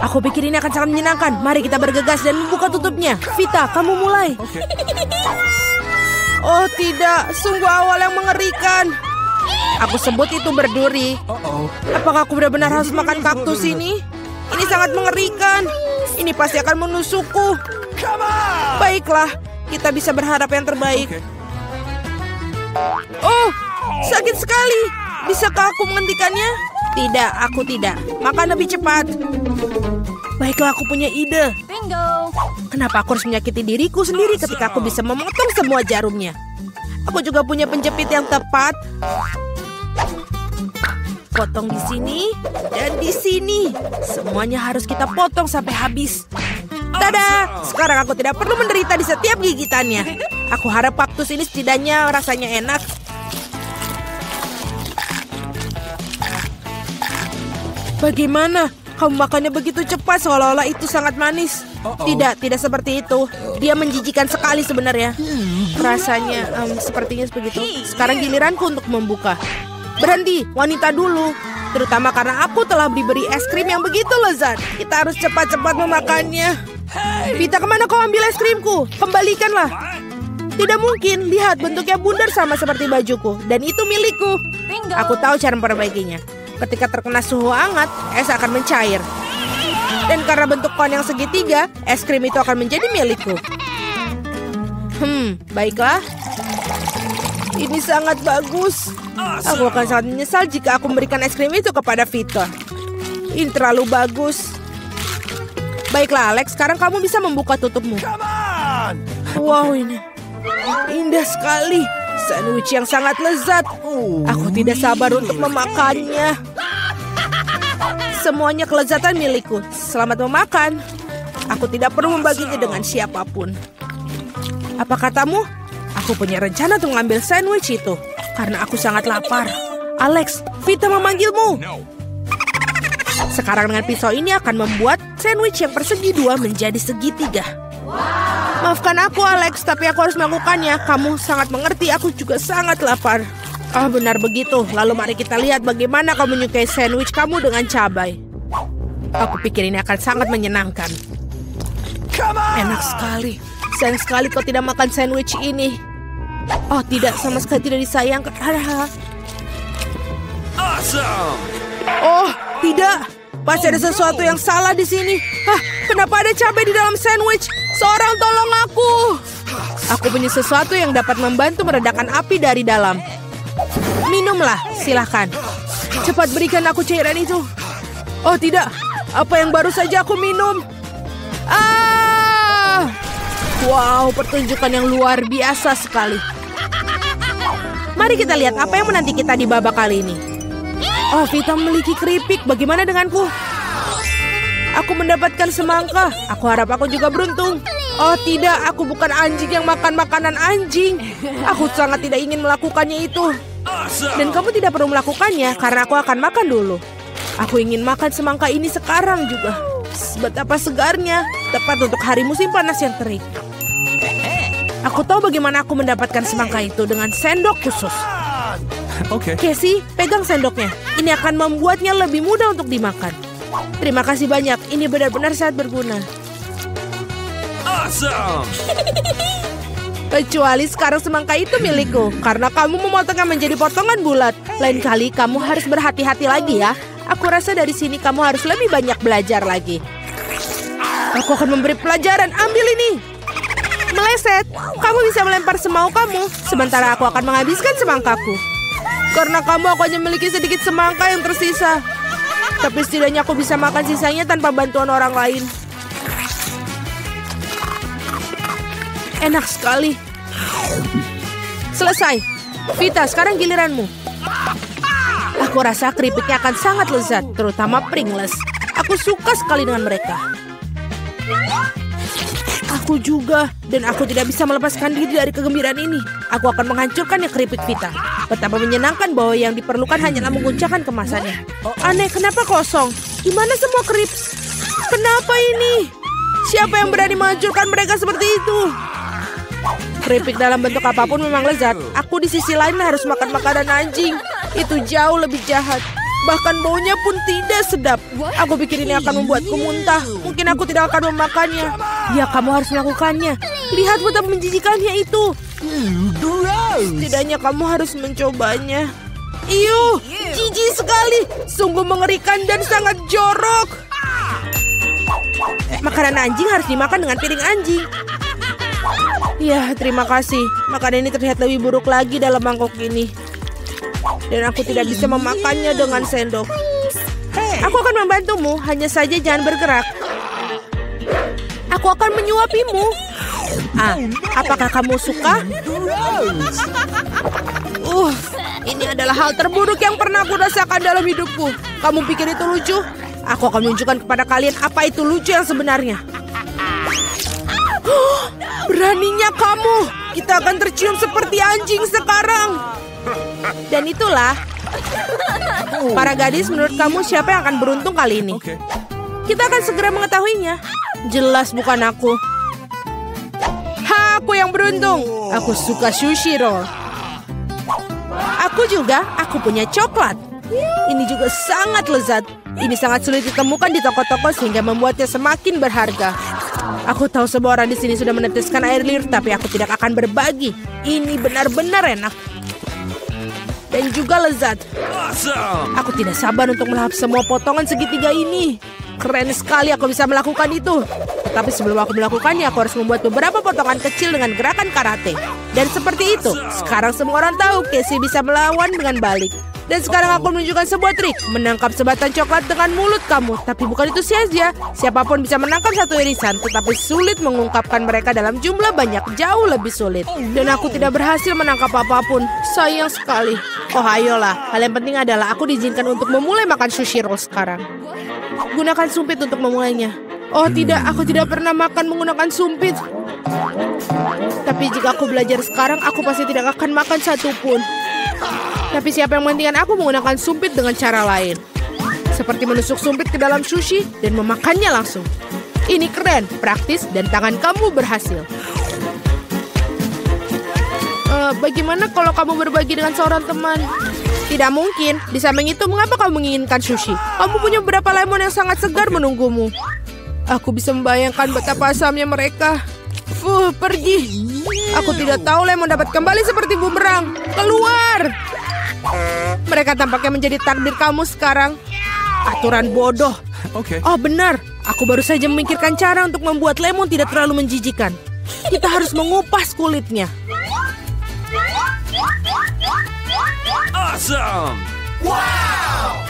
Aku pikir ini akan sangat menyenangkan. Mari kita bergegas dan membuka tutupnya. Vita, kamu mulai. Oh tidak, sungguh awal yang mengerikan. Aku sebut itu berduri. Apakah aku benar-benar harus makan kaktus ini? Ini sangat mengerikan. Ini pasti akan menusukku. Baiklah, kita bisa berharap yang terbaik. Oh, sakit sekali. Bisakah aku menghentikannya? Tidak, aku tidak. Makan lebih cepat. Baiklah, aku punya ide. Bingo. Kenapa aku harus menyakiti diriku sendiri ketika aku bisa memotong semua jarumnya? Aku juga punya penjepit yang tepat. Potong di sini dan di sini. Semuanya harus kita potong sampai habis. Tada! Sekarang aku tidak perlu menderita di setiap gigitannya. Aku harap kaktus ini setidaknya rasanya enak. Bagaimana? Kamu makannya begitu cepat seolah-olah itu sangat manis. Tidak seperti itu. Dia menjijikan sekali sebenarnya. Rasanya sepertinya begitu. Sekarang giliranku untuk membuka. Berhenti, wanita dulu. Terutama karena aku telah diberi es krim yang begitu lezat. Kita harus cepat-cepat memakannya. Vita, kemana kau ambil es krimku? Kembalikanlah. Tidak mungkin, lihat bentuknya bundar sama seperti bajuku. Dan itu milikku. Aku tahu cara memperbaikinya. Ketika terkena suhu hangat, es akan mencair. Dan karena bentuk kon yang segitiga, es krim itu akan menjadi milikku. Baiklah. Ini sangat bagus. Aku akan sangat menyesal jika aku memberikan es krim itu kepada Vita. Ini terlalu bagus. Baiklah, Alex. Sekarang kamu bisa membuka tutupmu. Wow, ini indah sekali. Sandwich yang sangat lezat. Aku tidak sabar untuk memakannya. Semuanya kelezatan milikku. Selamat memakan. Aku tidak perlu membaginya dengan siapapun. Apa katamu? Aku punya rencana untuk mengambil sandwich itu. Karena aku sangat lapar. Alex, Vita memanggilmu. Sekarang dengan pisau ini akan membuat sandwich yang persegi dua menjadi segitiga. Maafkan aku, Alex, tapi aku harus melakukannya. Kamu sangat mengerti, aku juga sangat lapar. Benar begitu. Lalu mari kita lihat bagaimana kau menyukai sandwich kamu dengan cabai. Aku pikir ini akan sangat menyenangkan. Enak sekali. Sayang sekali kau tidak makan sandwich ini. Oh tidak, sama sekali tidak disayangkan. Oh tidak, pasti ada sesuatu yang salah di sini. Kenapa ada cabai di dalam sandwich? Seorang tolong aku. Aku punya sesuatu yang dapat membantu meredakan api dari dalam. Minumlah, silahkan. Cepat berikan aku cairan itu. Oh tidak, apa yang baru saja aku minum? Wow, pertunjukan yang luar biasa sekali. Mari kita lihat apa yang menanti kita di babak kali ini. Oh, Vita memiliki keripik. Bagaimana denganku? Aku mendapatkan semangka. Aku harap aku juga beruntung. Oh tidak, aku bukan anjing yang makan makanan anjing. Aku sangat tidak ingin melakukannya itu. Dan kamu tidak perlu melakukannya karena aku akan makan dulu. Aku ingin makan semangka ini sekarang juga. Betapa segarnya. Tepat untuk hari musim panas yang terik. Aku tahu bagaimana aku mendapatkan semangka itu dengan sendok khusus. Casey, pegang sendoknya. Ini akan membuatnya lebih mudah untuk dimakan. Terima kasih banyak. Ini benar-benar sangat berguna. Kecuali sekarang semangka itu milikku. Karena kamu memotongnya menjadi potongan bulat. Lain kali kamu harus berhati-hati lagi ya. Aku rasa dari sini kamu harus lebih banyak belajar lagi. Aku akan memberi pelajaran. Ambil ini. Meleset, kamu bisa melempar semau kamu. Sementara aku akan menghabiskan semangkaku. Karena kamu aku hanya memiliki sedikit semangka yang tersisa. Tapi setidaknya aku bisa makan sisanya tanpa bantuan orang lain. Enak sekali. Selesai. Vita, sekarang giliranmu. Aku rasa keripiknya akan sangat lezat, terutama Pringles. Aku suka sekali dengan mereka. Aku juga, dan aku tidak bisa melepaskan diri dari kegembiraan ini. Aku akan menghancurkan yang keripik Vita. Betapa menyenangkan bahwa yang diperlukan hanyalah menguncangkan kemasannya. Aneh, kenapa kosong? Di mana semua krips? Kenapa ini? Siapa yang berani menghancurkan mereka seperti itu? Keripik dalam bentuk apapun memang lezat. Aku di sisi lain harus makan makanan anjing. Itu jauh lebih jahat. Bahkan baunya pun tidak sedap. Aku pikir ini akan membuatku muntah. Mungkin aku tidak akan memakannya. Ya, kamu harus melakukannya. Lihat betapa menjijikannya itu. Setidaknya kamu harus mencobanya. Iuh, jijik sekali. Sungguh mengerikan dan sangat jorok. Makanan anjing harus dimakan dengan piring anjing. Ya, terima kasih. Makanan ini terlihat lebih buruk lagi dalam mangkok ini. Dan aku tidak bisa memakannya dengan sendok. Aku akan membantumu, hanya saja jangan bergerak. Aku akan menyuapimu. Apakah kamu suka? Ini adalah hal terburuk yang pernah aku rasakan dalam hidupku. Kamu pikir itu lucu? Aku akan menunjukkan kepada kalian apa itu lucu yang sebenarnya. Beraninya kamu. Kita akan tercium seperti anjing sekarang. Dan itulah. Para gadis, menurut kamu siapa yang akan beruntung kali ini? Kita akan segera mengetahuinya. Jelas bukan aku. Aku yang beruntung. Aku suka sushi roll. Aku juga, aku punya coklat. Ini juga sangat lezat. Ini sangat sulit ditemukan di toko-toko sehingga membuatnya semakin berharga. Aku tahu semua orang di sini sudah meneteskan air liur, tapi aku tidak akan berbagi. Ini benar-benar enak. Dan juga lezat. Aku tidak sabar untuk melahap semua potongan segitiga ini. Keren sekali aku bisa melakukan itu. Tetapi sebelum aku melakukannya, aku harus membuat beberapa potongan kecil dengan gerakan karate. Dan seperti itu, sekarang semua orang tahu Casey bisa melawan dengan balik. Dan sekarang aku menunjukkan sebuah trik. Menangkap sebatang coklat dengan mulut kamu. Tapi bukan itu sia-sia. Siapapun bisa menangkap satu irisan. Tetapi sulit mengungkapkan mereka dalam jumlah banyak. Jauh lebih sulit. Dan aku tidak berhasil menangkap apapun. Sayang sekali. Oh ayolah. Hal yang penting adalah aku diizinkan untuk memulai makan sushi roll sekarang. Gunakan sumpit untuk memulainya. Oh tidak, aku tidak pernah makan menggunakan sumpit. Tapi jika aku belajar sekarang, aku pasti tidak akan makan satupun. Tapi siapa yang menghentikan aku menggunakan sumpit dengan cara lain. Seperti menusuk sumpit ke dalam sushi dan memakannya langsung. Ini keren, praktis, dan tangan kamu berhasil. Bagaimana kalau kamu berbagi dengan seorang teman? Tidak mungkin. Di samping itu, mengapa kamu menginginkan sushi? Kamu punya beberapa lemon yang sangat segar menunggumu. Aku bisa membayangkan betapa asamnya mereka. Pergi. Aku tidak tahu lemon dapat kembali seperti bumerang. Keluar. Mereka tampaknya menjadi takdir kamu sekarang. Aturan bodoh. Oh benar. Aku baru saja memikirkan cara untuk membuat lemon tidak terlalu menjijikan. Kita harus mengupas kulitnya. Awesome! Wow!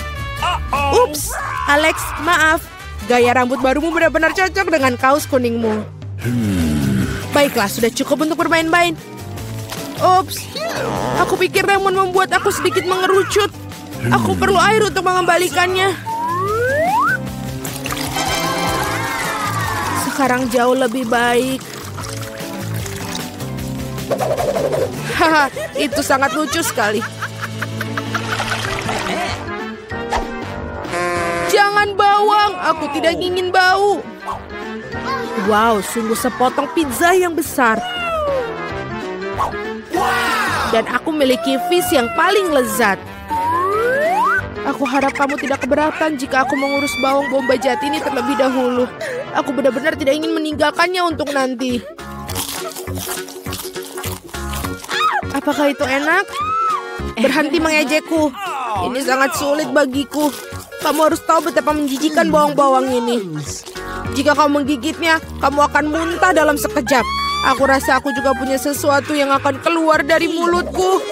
Ups, Alex, maaf. Gaya rambut barumu benar-benar cocok dengan kaos kuningmu. Baiklah, sudah cukup untuk bermain-main. Ups, aku pikir lemon membuat aku sedikit mengerucut. Aku perlu air untuk mengembalikannya. Sekarang jauh lebih baik. Haha, itu sangat lucu sekali. Jangan bawang, aku tidak ingin bau. Wow, sungguh sepotong pizza yang besar. Dan aku memiliki fish yang paling lezat. Aku harap kamu tidak keberatan jika aku mengurus bawang bombay jati ini terlebih dahulu. Aku benar-benar tidak ingin meninggalkannya untuk nanti. Apakah itu enak? Berhenti mengejekku. Ini sangat sulit bagiku. Kamu harus tahu betapa menjijikan bawang-bawang ini. Jika kamu menggigitnya, kamu akan muntah dalam sekejap. Aku rasa aku juga punya sesuatu yang akan keluar dari mulutku.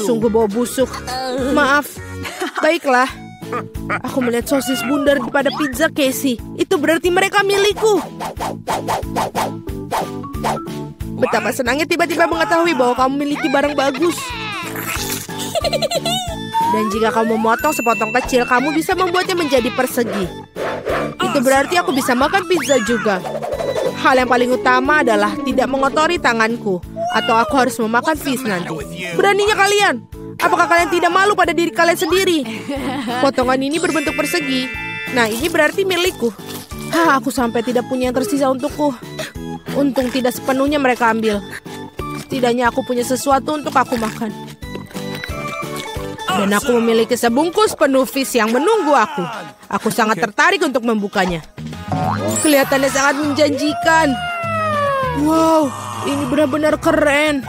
Sungguh bau busuk. Maaf. Baiklah. Aku melihat sosis bundar pada pizza Casey. Itu berarti mereka milikku. Betapa senangnya tiba-tiba mengetahui bahwa kamu memiliki barang bagus. Dan jika kamu memotong sepotong kecil, kamu bisa membuatnya menjadi persegi. Itu berarti aku bisa makan pizza juga. Hal yang paling utama adalah tidak mengotori tanganku. Atau aku harus memakan fish nanti. Beraninya kalian. Apakah kalian tidak malu pada diri kalian sendiri? Potongan ini berbentuk persegi. Nah, ini berarti milikku. Aku sampai tidak punya yang tersisa untukku. Untung tidak sepenuhnya mereka ambil. Setidaknya aku punya sesuatu untuk aku makan. Dan aku memiliki sebungkus penuh fish yang menunggu aku. Aku sangat tertarik untuk membukanya. Kelihatannya sangat menjanjikan. Wow, ini benar-benar keren.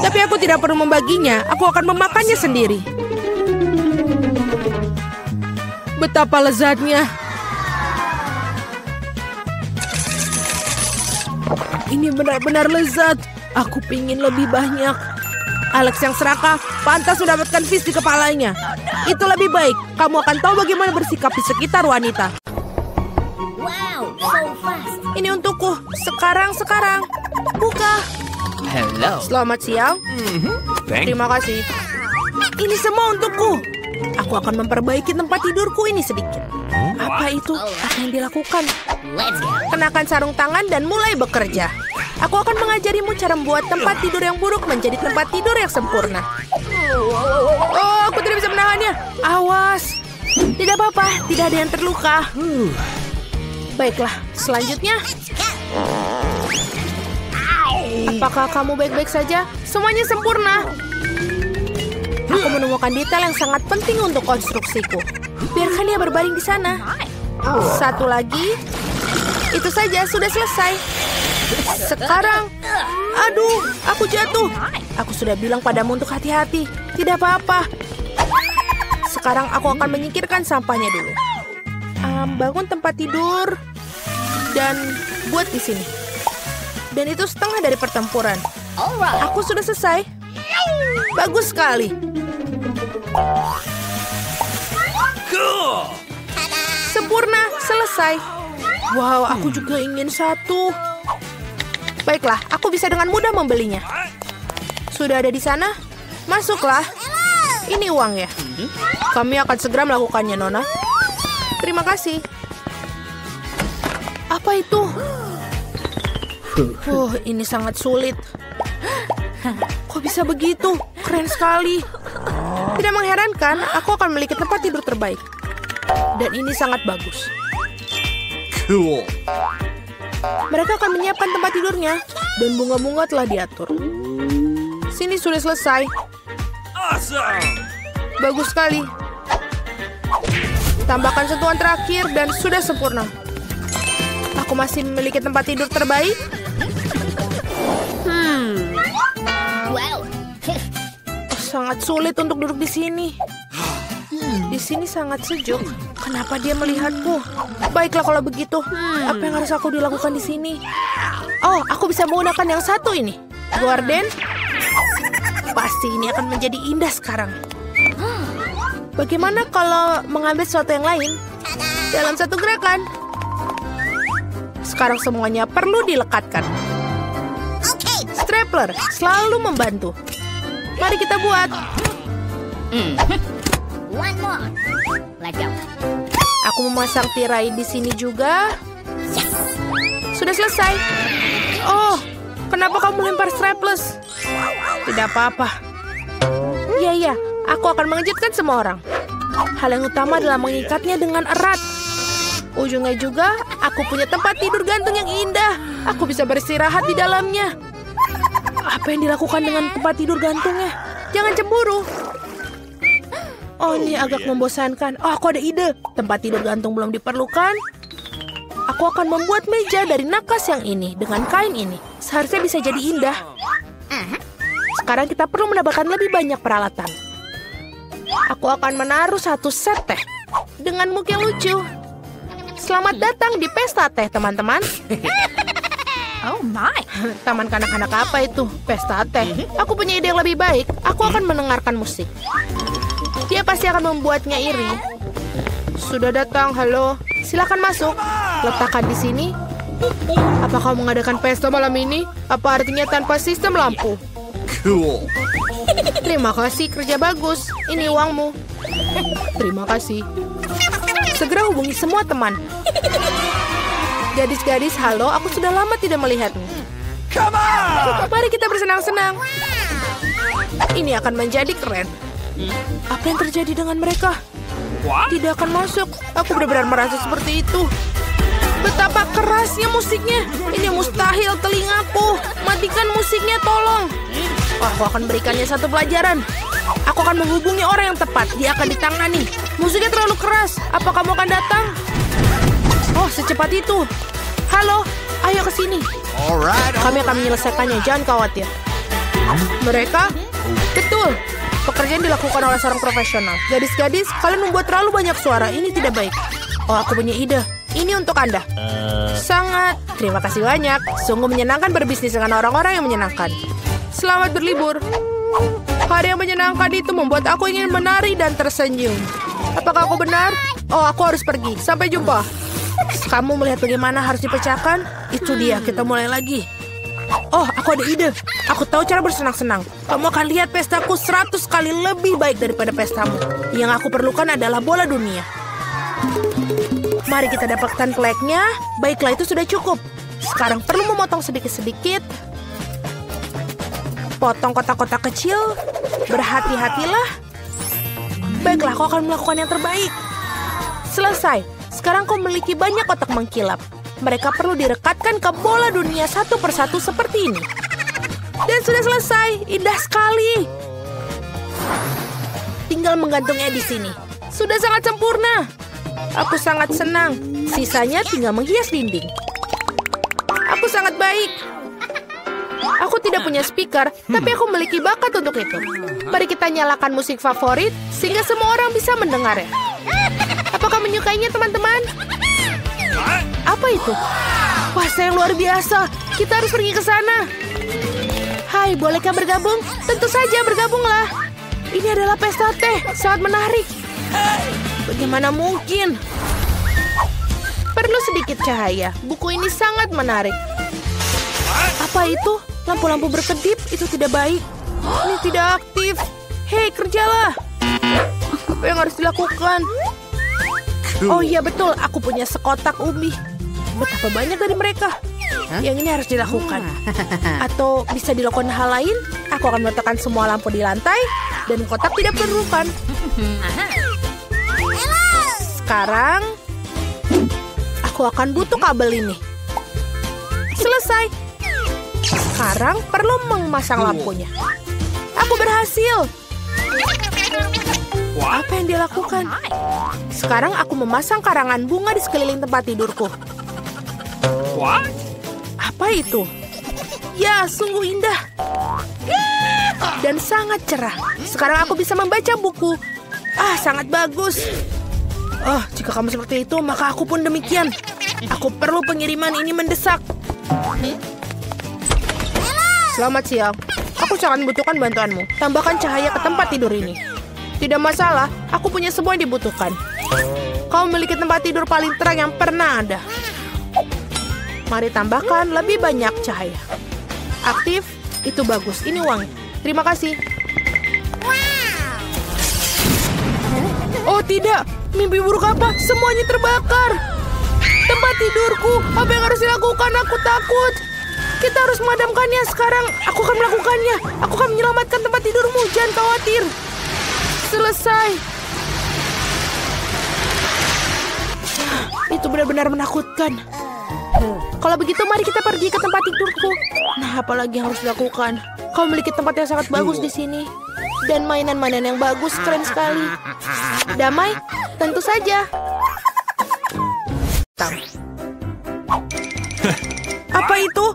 Tapi aku tidak perlu membaginya. Aku akan memakannya sendiri. Betapa lezatnya. Ini benar-benar lezat. Aku pingin lebih banyak. Alex yang serakah pantas mendapatkan fish di kepalanya. Itu lebih baik. Kamu akan tahu bagaimana bersikap di sekitar wanita. Wow, so fast. Ini untukku. Sekarang. Buka. Hello. Selamat siang. Terima kasih. Ini semua untukku. Aku akan memperbaiki tempat tidurku ini sedikit. Apa itu? Apa yang dilakukan? Let's go. Kenakan sarung tangan dan mulai bekerja. Aku akan mengajarimu cara membuat tempat tidur yang buruk menjadi tempat tidur yang sempurna. Oh, aku tidak bisa menahannya. Awas. Tidak apa-apa, tidak ada yang terluka. Baiklah, selanjutnya. Apakah kamu baik-baik saja? Semuanya sempurna. Aku menemukan detail yang sangat penting untuk konstruksiku. Biarkan dia berbaring di sana. Satu lagi. Itu saja, sudah selesai. Sekarang, aduh, aku jatuh. Aku sudah bilang padamu untuk hati-hati. Tidak apa-apa. Sekarang aku akan menyingkirkan sampahnya dulu. Bangun tempat tidur dan buat di sini. Dan itu setengah dari pertempuran. Alright. Aku sudah selesai. Bagus sekali. Sempurna, selesai. Wow, aku juga ingin satu. Baiklah, aku bisa dengan mudah membelinya. Sudah ada di sana? Masuklah. Ini uang ya. Kami akan segera melakukannya, Nona. Terima kasih. Apa itu? Ini sangat sulit. Kok bisa begitu? Keren sekali. Tidak mengherankan, aku akan memiliki tempat tidur terbaik. Dan ini sangat bagus. Cool. Mereka akan menyiapkan tempat tidurnya. Dan bunga-bunga telah diatur. Sini sudah selesai. Awesome. Bagus sekali. Tambahkan sentuhan terakhir dan sudah sempurna. Aku masih memiliki tempat tidur terbaik. Wow. Sangat sulit untuk duduk di sini. Di sini sangat sejuk. Kenapa dia melihatku? Baiklah kalau begitu. Apa yang harus aku dilakukan di sini? Oh, aku bisa menggunakan yang satu ini. Gordon. Pasti ini akan menjadi indah sekarang. Bagaimana kalau mengambil sesuatu yang lain dalam satu gerakan? Sekarang semuanya perlu dilekatkan. Stapler selalu membantu. Mari kita buat. One more. Let's go. Aku memasang tirai di sini juga. Sudah selesai. Oh, kenapa kamu lempar strapless? Tidak apa-apa. Iya, aku akan mengejutkan semua orang. Hal yang utama adalah mengikatnya dengan erat. Ujungnya juga, aku punya tempat tidur gantung yang indah. Aku bisa beristirahat di dalamnya. Apa yang dilakukan dengan tempat tidur gantungnya? Jangan cemburu. Oh, ini agak membosankan. Oh, aku ada ide. Tempat tidur gantung belum diperlukan. Aku akan membuat meja dari nakas yang ini dengan kain ini. Seharusnya bisa jadi indah. Sekarang kita perlu mendapatkan lebih banyak peralatan. Aku akan menaruh satu set teh dengan mug yang lucu. Selamat datang di pesta teh, teman-teman. Oh my. Taman kanak-kanak apa itu? Pesta teh. Aku punya ide yang lebih baik. Aku akan mendengarkan musik. Dia pasti akan membuatnya iri. Sudah datang, halo. Silakan masuk. Letakkan di sini. Apa kau mengadakan pesta malam ini? Apa artinya tanpa sistem lampu? Cool. Terima kasih, kerja bagus. Ini uangmu. Terima kasih. Segera hubungi semua teman. Gadis-gadis, halo. Aku sudah lama tidak melihatmu. Come on. Mari kita bersenang-senang. Ini akan menjadi keren. Apa yang terjadi dengan mereka? What? Tidak akan masuk. Aku benar-benar merasa seperti itu. Betapa kerasnya musiknya. Ini mustahil telingaku. Matikan musiknya, tolong. Aku akan berikannya satu pelajaran. Aku akan menghubungi orang yang tepat. Dia akan ditangani. Musiknya terlalu keras. Apa kamu akan datang? Oh, secepat itu. Halo, ayo ke sini. Alright. Kami akan menyelesaikannya, jangan khawatir. Mereka? Betul. Pekerjaan dilakukan oleh seorang profesional. Gadis-gadis, kalian membuat terlalu banyak suara. Ini tidak baik. Oh, aku punya ide. Ini untuk Anda. Sangat. Terima kasih banyak. Sungguh menyenangkan berbisnis dengan orang-orang yang menyenangkan. Selamat berlibur. Hari yang menyenangkan itu membuat aku ingin menari dan tersenyum. Apakah aku benar? Oh, aku harus pergi. Sampai jumpa. Kamu melihat bagaimana harus dipecahkan? Itu dia, kita mulai lagi. Oh, aku ada ide. Aku tahu cara bersenang-senang. Kamu akan lihat pestaku 100 kali lebih baik daripada pestamu. Yang aku perlukan adalah bola dunia. Mari kita dapatkan flagnya. Baiklah, itu sudah cukup. Sekarang perlu memotong sedikit-sedikit. Potong kotak-kotak kecil. Berhati-hatilah. Baiklah, kau akan melakukan yang terbaik. Selesai. Sekarang kau memiliki banyak kotak mengkilap. Mereka perlu direkatkan ke bola dunia satu persatu seperti ini. Dan sudah selesai. Indah sekali. Tinggal menggantungnya di sini. Sudah sangat sempurna. Aku sangat senang. Sisanya tinggal menghias dinding. Aku sangat baik. Aku tidak punya speaker, tapi aku memiliki bakat untuk itu. Mari kita nyalakan musik favorit, sehingga semua orang bisa mendengarnya. Apakah menyukainya, teman-teman? Apa itu? Wah, saya luar biasa. Kita harus pergi ke sana. Hai, bolehkah bergabung? Tentu saja, bergabunglah. Ini adalah pesta teh, sangat menarik. Bagaimana mungkin? Perlu sedikit cahaya. Buku ini sangat menarik. Apa itu? Lampu-lampu berkedip, itu tidak baik. Ini tidak aktif. Hei, kerjalah. Apa yang harus dilakukan? Oh iya betul, aku punya sekotak ubi. Betapa banyak dari mereka. Yang ini harus dilakukan. Atau bisa dilakukan hal lain? Aku akan meletakkan semua lampu di lantai dan kotak tidak diperlukan. Sekarang aku akan butuh kabel ini. Selesai. Sekarang perlu memasang lampunya. Aku berhasil. Apa yang dia lakukan? Sekarang aku memasang karangan bunga di sekeliling tempat tidurku. Apa itu? Ya, sungguh indah. Dan sangat cerah. Sekarang aku bisa membaca buku. Ah, sangat bagus. Oh, jika kamu seperti itu, maka aku pun demikian. Aku perlu pengiriman ini mendesak. Selamat siang. Aku sangat membutuhkan bantuanmu. Tambahkan cahaya ke tempat tidur ini. Tidak masalah, aku punya semua yang dibutuhkan. Kau memiliki tempat tidur paling terang yang pernah ada. Mari tambahkan lebih banyak cahaya. Aktif, itu bagus. Ini uang. Terima kasih. Oh tidak, mimpi buruk apa? Semuanya terbakar. Tempat tidurku, apa yang harus dilakukan? Aku takut. Kita harus memadamkannya sekarang. Aku akan melakukannya. Aku akan menyelamatkan tempat tidurmu. Jangan khawatir. Selesai. Itu benar-benar menakutkan. Kalau begitu, mari kita pergi ke tempat tidurku. Nah, apalagi yang harus dilakukan? Kau memiliki tempat yang sangat bagus di sini. Dan mainan-mainan yang bagus, keren sekali. Damai? Tentu saja. Apa itu?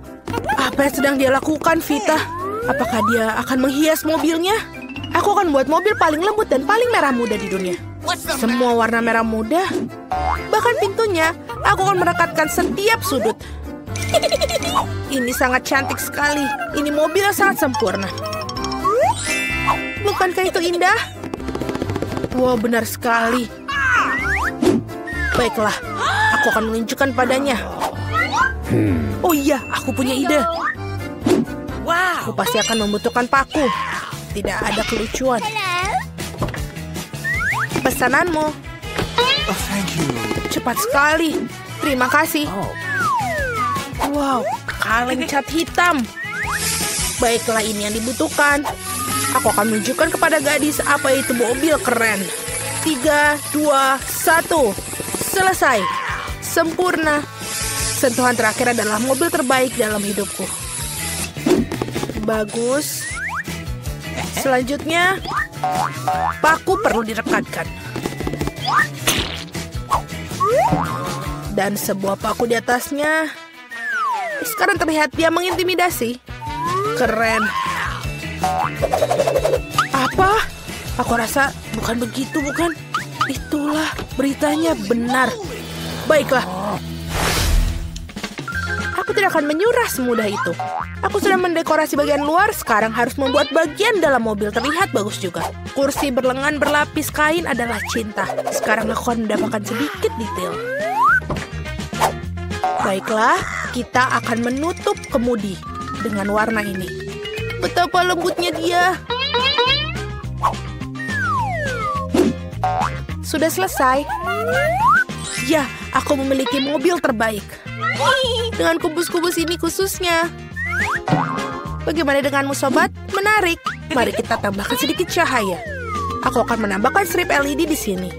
Apa yang sedang dia lakukan, Vita? Apakah dia akan menghias mobilnya? Aku akan buat mobil paling lembut dan paling merah muda di dunia. Semua warna merah muda. Bahkan pintunya, aku akan merekatkan setiap sudut. Ini sangat cantik sekali. Ini mobil yang sangat sempurna. Bukankah itu indah? Wow, benar sekali. Baiklah, aku akan menunjukkan padanya. Oh iya, aku punya ide. Aku pasti akan membutuhkan paku. Tidak ada kelucuan. Pesananmu. Oh, thank you. Cepat sekali. Terima kasih. Wow, kaleng cat hitam. Baiklah, ini yang dibutuhkan. Aku akan menunjukkan kepada gadis apa itu mobil keren. 3, 2, 1. Selesai. Sempurna. Sentuhan terakhir adalah mobil terbaik dalam hidupku. Bagus. Selanjutnya, paku perlu direkatkan. Dan sebuah paku di atasnya. Sekarang terlihat dia mengintimidasi. Keren. Apa? Aku rasa bukan begitu, bukan? Itulah beritanya benar. Baiklah. Aku tidak akan menyerah semudah itu. Aku sudah mendekorasi bagian luar, sekarang harus membuat bagian dalam mobil terlihat bagus juga. Kursi berlengan berlapis kain adalah cinta. Sekarang aku akan mendapatkan sedikit detail. Baiklah, kita akan menutup kemudi dengan warna ini. Betapa lembutnya dia. Sudah selesai. Ya, aku memiliki mobil terbaik. Dengan kubus-kubus ini khususnya. Bagaimana denganmu, sobat? Menarik. Mari kita tambahkan sedikit cahaya. Aku akan menambahkan strip LED di sini.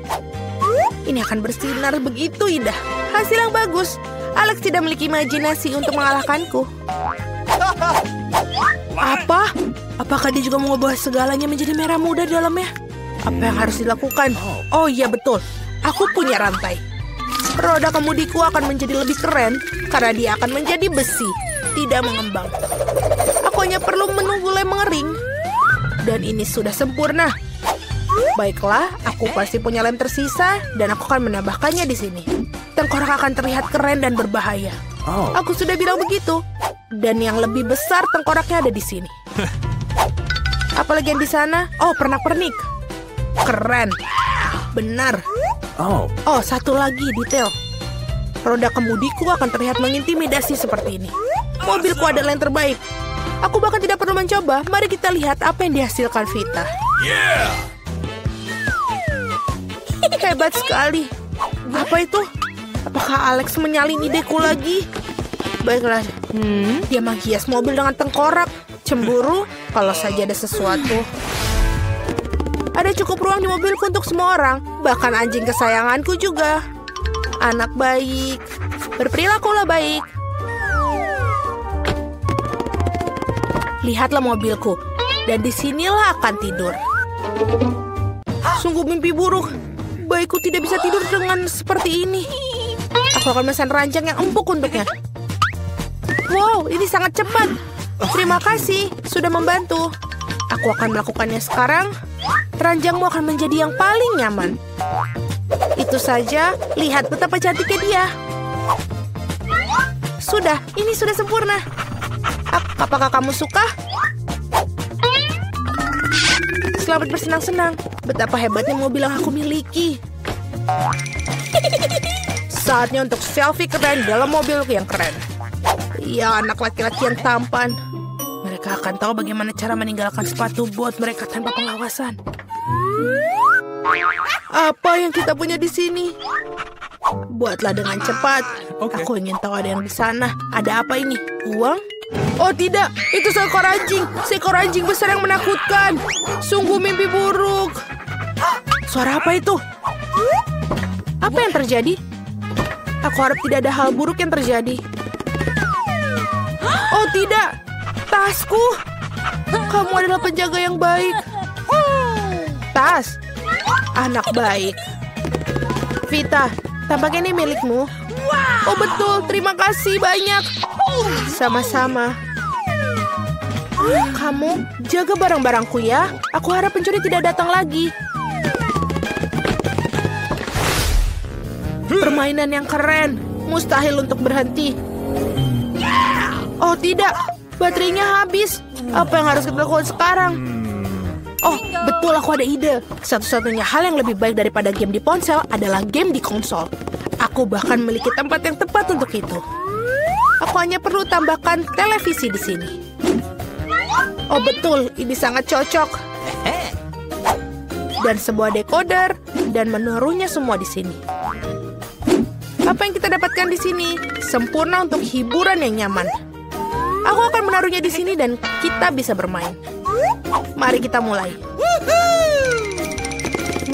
Ini akan bersinar begitu indah. Hasil yang bagus. Alex tidak memiliki imajinasi untuk mengalahkanku. Apa? Apakah dia juga mengubah segalanya menjadi merah muda di dalamnya? Apa yang harus dilakukan? Oh iya betul. Aku punya rantai. Roda kemudiku akan menjadi lebih keren karena dia akan menjadi besi, tidak mengembang. Aku hanya perlu menunggu lem mengering. Dan ini sudah sempurna. Baiklah, aku pasti punya lem tersisa dan aku akan menambahkannya di sini. Tengkorak akan terlihat keren dan berbahaya. Aku sudah bilang begitu. Dan yang lebih besar tengkoraknya ada di sini. Apalagi yang di sana? Oh, pernak-pernik. Keren. Benar. Oh, satu lagi detail. Roda kemudiku akan terlihat mengintimidasi seperti ini. Mobilku adalah yang terbaik. Aku bahkan tidak perlu mencoba. Mari kita lihat apa yang dihasilkan Vita. Hebat sekali. Apa itu? Apakah Alex menyalin ideku lagi? Baiklah. Dia menghias mobil dengan tengkorak. Cemburu? Kalau saja ada sesuatu. Ada cukup ruang di mobilku untuk semua orang. Bahkan anjing kesayanganku juga. Anak baik. Berperilakulah baik. Lihatlah mobilku. Dan disinilah akan tidur. Sungguh mimpi buruk. Baikku tidak bisa tidur dengan seperti ini. Aku akan memesan ranjang yang empuk untuknya. Wow, ini sangat cepat. Terima kasih, sudah membantu. Aku akan melakukannya sekarang. Ranjangmu akan menjadi yang paling nyaman. Itu saja, lihat betapa cantiknya dia. Sudah, ini sudah sempurna. Apakah kamu suka? Selamat bersenang-senang. Betapa hebatnya mobil yang aku miliki. Saatnya untuk selfie keren dalam mobil yang keren. Ya, anak laki-laki yang tampan. Mereka akan tahu bagaimana cara meninggalkan sepatu bot mereka tanpa pengawasan. Apa yang kita punya di sini? Buatlah dengan cepat. Aku ingin tahu ada yang di sana. Ada apa ini? Uang? Oh tidak, itu seekor anjing. Seekor anjing besar yang menakutkan. Sungguh mimpi buruk. Suara apa itu? Apa yang terjadi? Aku harap tidak ada hal buruk yang terjadi. Oh tidak, tasku. Kamu adalah penjaga yang baik. Tas, anak baik. Vita, tampaknya ini milikmu. Oh betul, terima kasih banyak. Sama-sama. Kamu jaga barang-barangku ya. Aku harap pencuri tidak datang lagi. Permainan yang keren. Mustahil untuk berhenti. Oh tidak, baterainya habis. Apa yang harus kita lakukan sekarang? Oh, betul, aku ada ide. Satu-satunya hal yang lebih baik daripada game di ponsel adalah game di konsol. Aku bahkan memiliki tempat yang tepat untuk itu. Aku hanya perlu tambahkan televisi di sini. Oh betul, ini sangat cocok. Dan sebuah decoder dan menaruhnya semua di sini. Apa yang kita dapatkan di sini sempurna untuk hiburan yang nyaman. Aku akan menaruhnya di sini dan kita bisa bermain. Mari kita mulai.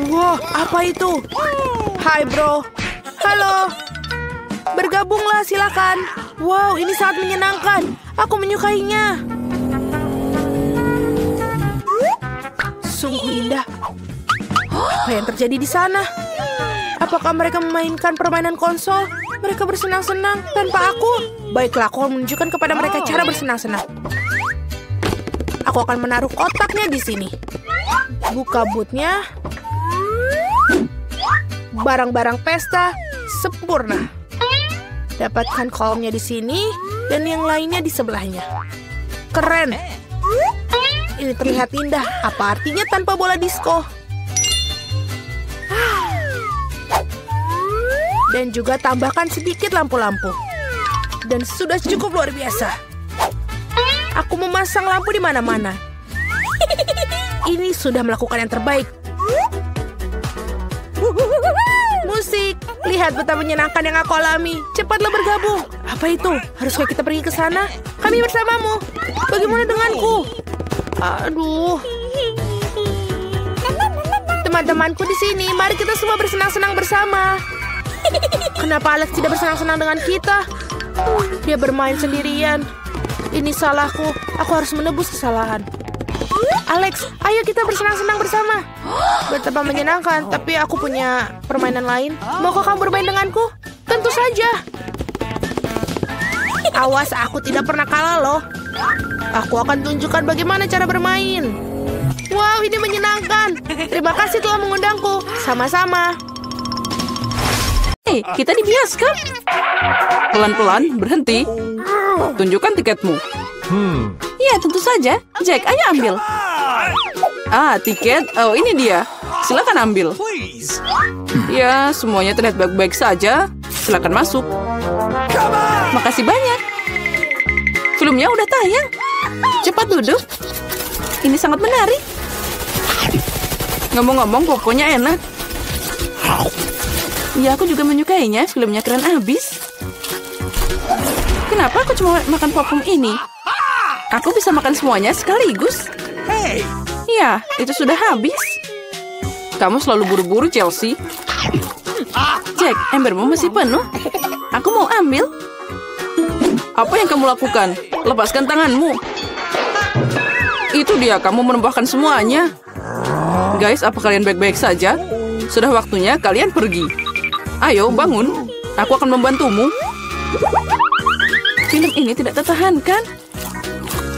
Wow, apa itu? Hai bro. Halo. Bergabunglah silakan. Wow, ini sangat menyenangkan. Aku menyukainya. sungguh indah. Apa yang terjadi di sana? Apakah mereka memainkan permainan konsol? Mereka bersenang-senang tanpa aku. Baiklah, aku akan menunjukkan kepada mereka cara bersenang-senang. Aku akan menaruh kotaknya di sini. Buka bootnya. Barang-barang pesta sempurna. Dapatkan kolomnya di sini dan yang lainnya di sebelahnya. Keren. Ini terlihat indah. Apa artinya tanpa bola disko? Dan juga tambahkan sedikit lampu-lampu. Dan sudah cukup luar biasa. Aku memasang lampu di mana-mana. Ini sudah melakukan yang terbaik. Musik. Lihat betapa menyenangkan yang aku alami. Cepatlah bergabung. Apa itu? Haruskah kita pergi ke sana? Kami bersamamu. Bagaimana denganku? Aduh. Teman-temanku di sini. Mari kita semua bersenang-senang bersama. Kenapa Alex tidak bersenang-senang dengan kita? Dia bermain sendirian. Ini salahku. Aku harus menebus kesalahan. Alex, ayo kita bersenang-senang bersama. Betapa menyenangkan, tapi aku punya permainan lain. Maukah kamu bermain denganku? Tentu saja. Awas, aku tidak pernah kalah loh. Aku akan tunjukkan bagaimana cara bermain. Wow, ini menyenangkan. Terima kasih telah mengundangku. Sama-sama. Hei, kita di bioskop. Pelan-pelan, berhenti. Tunjukkan tiketmu. Ya, tentu saja. Jack, ayo ambil. Tiket. Oh, ini dia. Silakan ambil. Please. Ya, semuanya terlihat baik-baik saja. Silakan masuk. Makasih banyak. Filmnya udah tayang. Cepat duduk. Ini sangat menarik. Ngomong-ngomong, popcornnya enak. Ya, aku juga menyukainya. Filmnya keren abis. Kenapa aku cuma makan popcorn ini? Aku bisa makan semuanya sekaligus. Hey. Ya, itu sudah habis. Kamu selalu buru-buru, Chelsea. Jack, embermu masih penuh. Aku mau ambil. Apa yang kamu lakukan? Lepaskan tanganmu. Itu dia, kamu menumpahkan semuanya. Guys, apa kalian baik-baik saja? Sudah waktunya kalian pergi. Ayo, bangun. Aku akan membantumu. Film ini tidak tertahankan.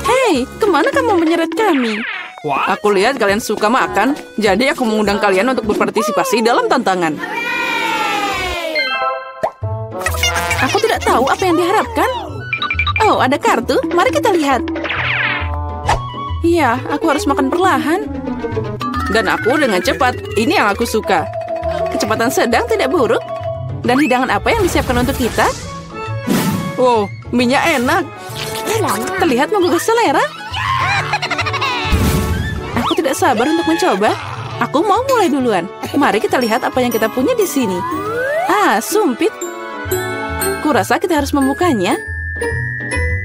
Hei, kemana kamu menyeret kami? Aku lihat kalian suka makan, jadi aku mengundang kalian untuk berpartisipasi dalam tantangan. Aku tidak tahu apa yang diharapkan. Oh, ada kartu. Mari kita lihat. Iya, aku harus makan perlahan. Dan aku dengan cepat. Ini yang aku suka. Kecepatan sedang tidak buruk. Dan hidangan apa yang disiapkan untuk kita? Wow, minyak enak. Terlihat menggugah selera. Aku tidak sabar untuk mencoba. Aku mau mulai duluan. Mari kita lihat apa yang kita punya di sini. Sumpit. Kurasa kita harus membukanya.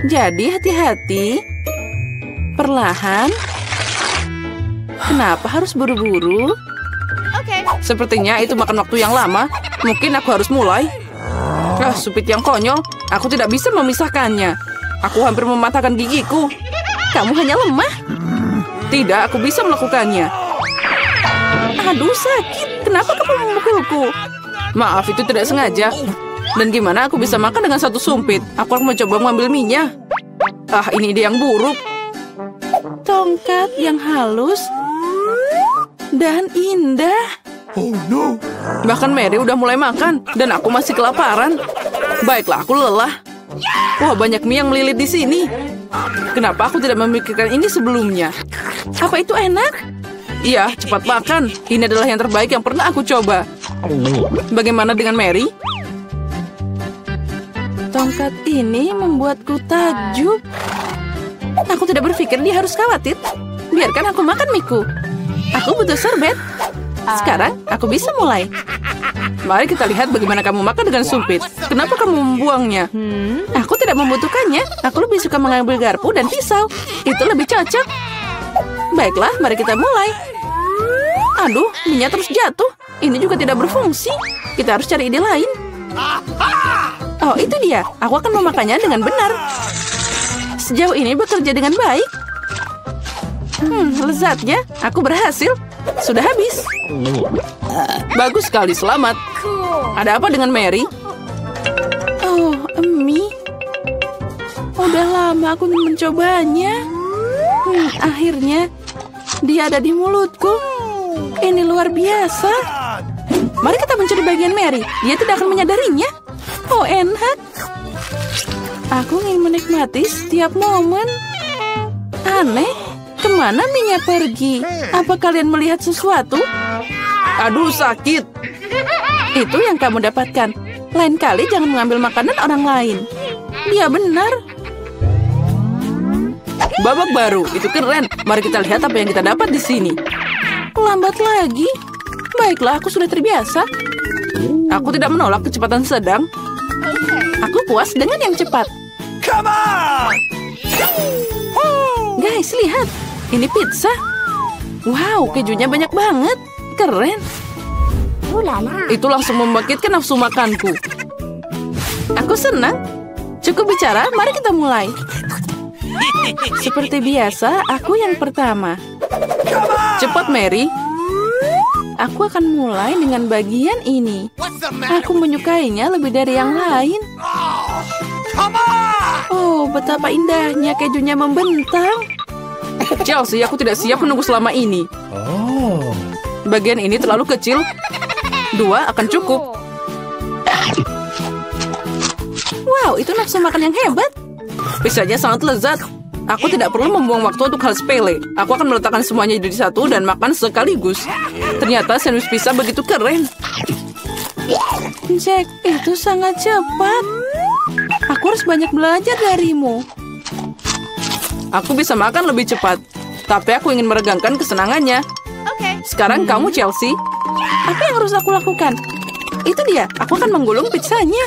Jadi hati-hati. Perlahan. Kenapa harus buru-buru? Sepertinya itu makan waktu yang lama. Mungkin aku harus mulai. Sumpit yang konyol. Aku tidak bisa memisahkannya. Aku hampir mematahkan gigiku. Kamu hanya lemah. Tidak, aku bisa melakukannya. Aduh, sakit. Kenapa kamu memukulku? Maaf, itu tidak sengaja. Dan gimana aku bisa makan dengan satu sumpit? Aku akan mencoba mengambil minyak. Ini ide yang buruk. Tongkat yang halus dan indah. Oh no. Bahkan Mary udah mulai makan dan aku masih kelaparan. Baiklah, aku lelah. Wah, banyak mie yang melilit di sini. Kenapa aku tidak memikirkan ini sebelumnya? Apa itu enak? Iya, cepat makan. Ini adalah yang terbaik yang pernah aku coba. Bagaimana dengan Mary? Tongkat ini membuatku takjub. Aku tidak berpikir dia harus khawatir. Biarkan aku makan miku. Aku butuh sorbet. Sekarang aku bisa mulai. Mari kita lihat bagaimana kamu makan dengan sumpit. Kenapa kamu membuangnya? Aku tidak membutuhkannya. Aku lebih suka mengambil garpu dan pisau. Itu lebih cocok. Baiklah, mari kita mulai. Aduh, minyak terus jatuh. Ini juga tidak berfungsi. Kita harus cari ide lain. Oh, itu dia. Aku akan memakannya dengan benar. Sejauh ini bekerja dengan baik. Lezatnya. Aku berhasil. Sudah habis. Bagus sekali, selamat. Ada apa dengan Mary? Oh, Emmy. Udah lama aku ingin mencobanya. Akhirnya, dia ada di mulutku. Ini luar biasa. Mari kita mencuri bagian Mary. Dia tidak akan menyadarinya. Oh, enak. Aku ingin menikmati setiap momen. Aneh, kemana minyak pergi? Apa kalian melihat sesuatu? Aduh, sakit. Itu yang kamu dapatkan. Lain kali jangan mengambil makanan orang lain. Dia benar. Babak baru, itu keren. Mari kita lihat apa yang kita dapat di sini. Lambat lagi. Baiklah, aku sudah terbiasa. Aku tidak menolak kecepatan sedang. Aku puas dengan yang cepat. Come on! Guys, lihat. Ini pizza. Wow, kejunya banyak banget. Keren. Itu langsung membangkitkan nafsu makanku. Aku senang. Cukup bicara, mari kita mulai. Seperti biasa, aku yang pertama. Cepat, Mary. Aku akan mulai dengan bagian ini. Aku menyukainya lebih dari yang lain. Oh, betapa indahnya kejunya membentang. Chelsea, aku tidak siap menunggu selama ini. Bagian ini terlalu kecil. 2 akan cukup. Wow, itu nafsu makan yang hebat. Pizzanya sangat lezat. Aku tidak perlu membuang waktu untuk hal sepele. Aku akan meletakkan semuanya jadi satu dan makan sekaligus. Ternyata sandwich pizza begitu keren. Jack, itu sangat cepat. Aku harus banyak belajar darimu. Aku bisa makan lebih cepat. Tapi aku ingin meregangkan kesenangannya. Sekarang kamu, Chelsea. Apa yang harus aku lakukan? Itu dia, aku akan menggulung pizzanya.